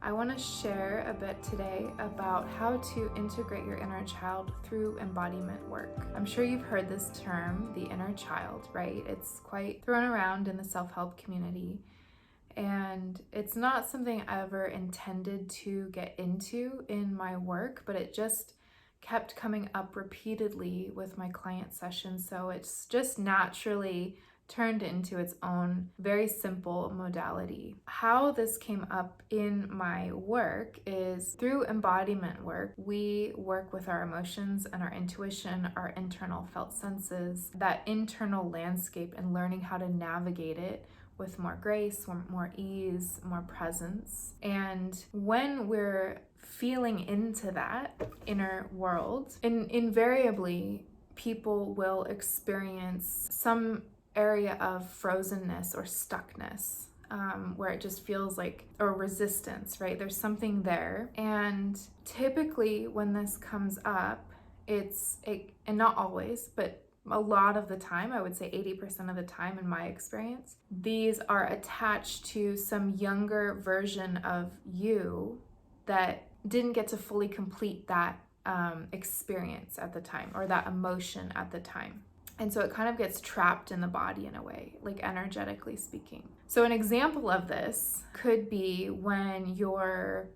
I want to share a bit today about how to integrate your inner child through embodiment work. I'm sure you've heard this term, the inner child, right? It's quite thrown around in the self-help community, and it's not something I ever intended to get into in my work, but it just kept coming up repeatedly with my client sessions, so it's just naturally turned into its own very simple modality. How this came up in my work is through embodiment work. We work with our emotions and our intuition, our internal felt senses, that internal landscape, and learning how to navigate it with more grace, more ease, more presence. And when we're feeling into that inner world, invariably people will experience some area of frozenness or stuckness, where it just feels like, or resistance, right? There's something there. And typically when this comes up, and not always, but a lot of the time, I would say 80% of the time in my experience, these are attached to some younger version of you that didn't get to fully complete that experience at the time, or that emotion at the time. And so it kind of gets trapped in the body in a way, like energetically speaking. So an example of this could be when you're,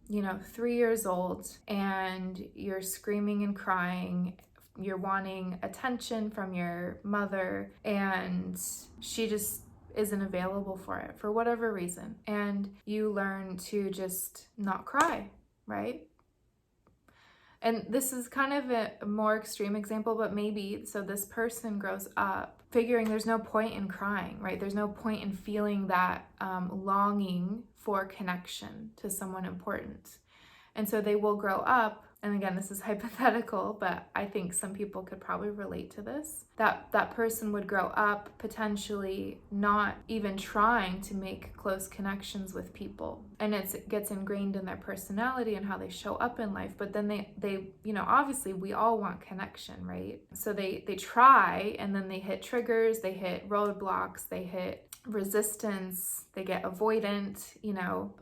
3 years old and you're screaming and crying, you're wanting attention from your mother, and she just isn't available for it for whatever reason. And you learn to just not cry, right? And this is kind of a more extreme example, but maybe, so this person grows up figuring there's no point in crying, right? There's no point in feeling that longing for connection to someone important. And so they will grow up, and again, this is hypothetical, but I think some people could probably relate to this, that person would grow up potentially not even trying to make close connections with people. And it gets ingrained in their personality and how they show up in life. But then they obviously we all want connection, right? So they try, and then they hit triggers, they hit roadblocks, they hit resistance, they get avoidant,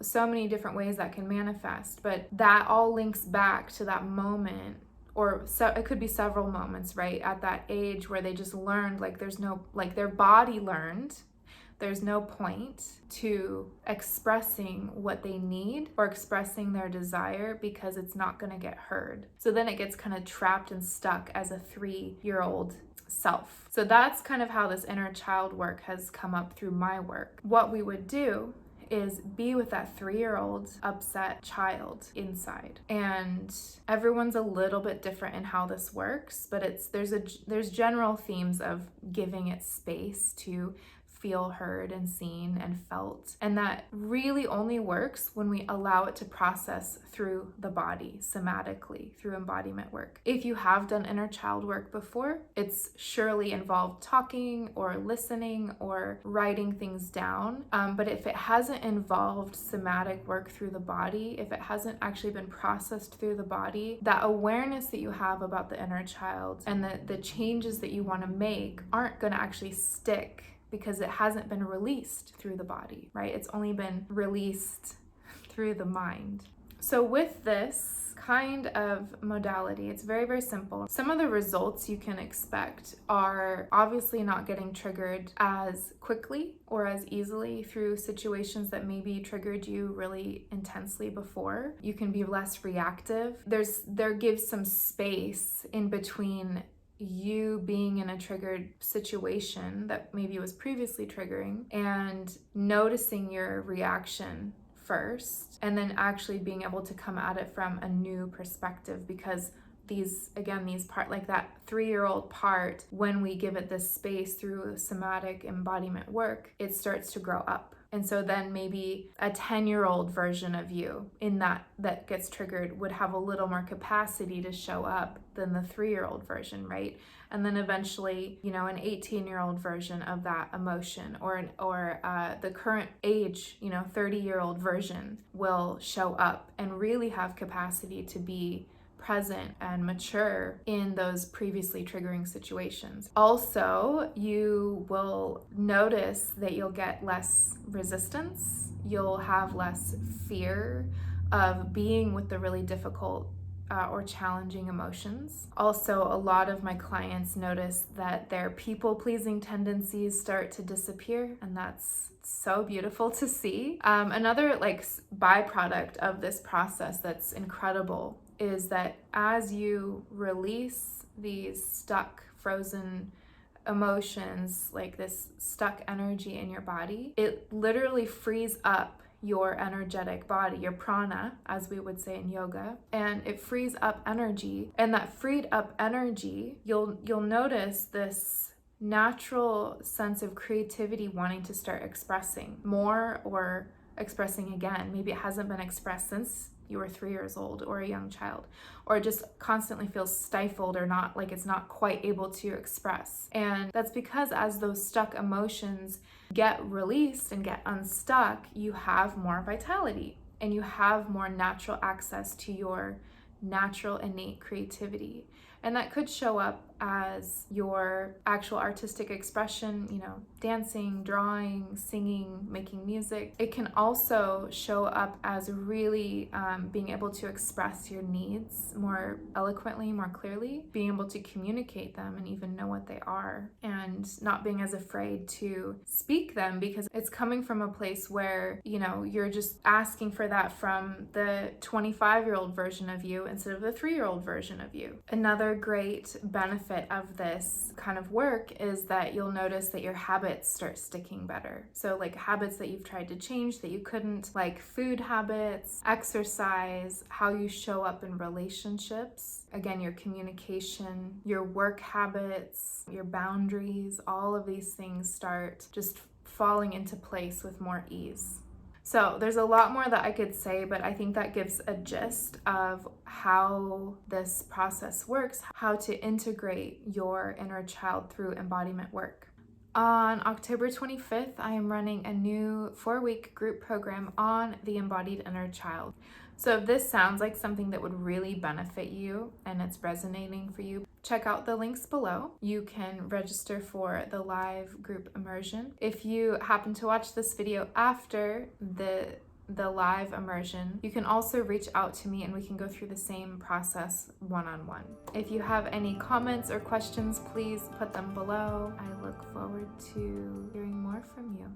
so many different ways that can manifest. But that all links back to that moment, or so it could be several moments, right, at that age where they just learned, their body learned there's no point to expressing what they need or expressing their desire, because it's not going to get heard. So then it gets kind of trapped and stuck as a 3-year-old self. So that's kind of how this inner child work has come up through my work. What we would do is be with that 3-year-old upset child inside. And everyone's a little bit different in how this works, but there's general themes of giving it space to feel heard and seen and felt. And that really only works when we allow it to process through the body, somatically, through embodiment work. If you have done inner child work before, it's surely involved talking or listening or writing things down. But if it hasn't involved somatic work through the body, if it hasn't actually been processed through the body, that awareness that you have about the inner child and the changes that you want to make aren't going to actually stick, because it hasn't been released through the body, right? It's only been released through the mind. So with this kind of modality, it's very, very simple. Some of the results you can expect are obviously not getting triggered as quickly or as easily through situations that maybe triggered you really intensely before. You can be less reactive. There gives some space in between you being in a triggered situation that maybe was previously triggering, and noticing your reaction first, and then actually being able to come at it from a new perspective, because these part, like that 3-year-old part, when we give it this space through somatic embodiment work, it starts to grow up. And so then maybe a 10-year-old version of you in that gets triggered would have a little more capacity to show up than the 3-year-old version, right? And then eventually, an 18-year-old version of that emotion, or the current age, 30-year-old version will show up and really have capacity to be present and mature in those previously triggering situations. Also, you will notice that you'll get less resistance, you'll have less fear of being with the really difficult or challenging emotions. Also, a lot of my clients notice that their people-pleasing tendencies start to disappear, and that's so beautiful to see. Another byproduct of this process that's incredible is that as you release these stuck, frozen emotions, like this stuck energy in your body, it literally frees up your energetic body, your prana, as we would say in yoga, and it frees up energy. And that freed up energy, you'll notice this natural sense of creativity, wanting to start expressing more or expressing again. Maybe it hasn't been expressed since you were 3 years old or a young child, or just constantly feels stifled or not, like it's not quite able to express. And that's because as those stuck emotions get released and get unstuck, you have more vitality and you have more natural access to your natural innate creativity. And that could show up as your actual artistic expression, dancing, drawing, singing, making music. It can also show up as really being able to express your needs more eloquently, more clearly, being able to communicate them and even know what they are, and not being as afraid to speak them because it's coming from a place where, you're just asking for that from the 25-year-old version of you instead of the 3-year-old version of you. Another great benefit of this kind of work is that you'll notice that your habits start sticking better. So like habits that you've tried to change that you couldn't, like food habits, exercise, how you show up in relationships, again, your communication, your work habits, your boundaries, all of these things start just falling into place with more ease. So there's a lot more that I could say, but I think that gives a gist of how this process works, how to integrate your inner child through embodiment work. On October 25th, I am running a new 4-week group program on the embodied inner child. So if this sounds like something that would really benefit you and it's resonating for you, check out the links below. You can register for the live group immersion. If you happen to watch this video after the live immersion, you can also reach out to me and we can go through the same process one-on-one. If you have any comments or questions, please put them below. I look forward to hearing more from you.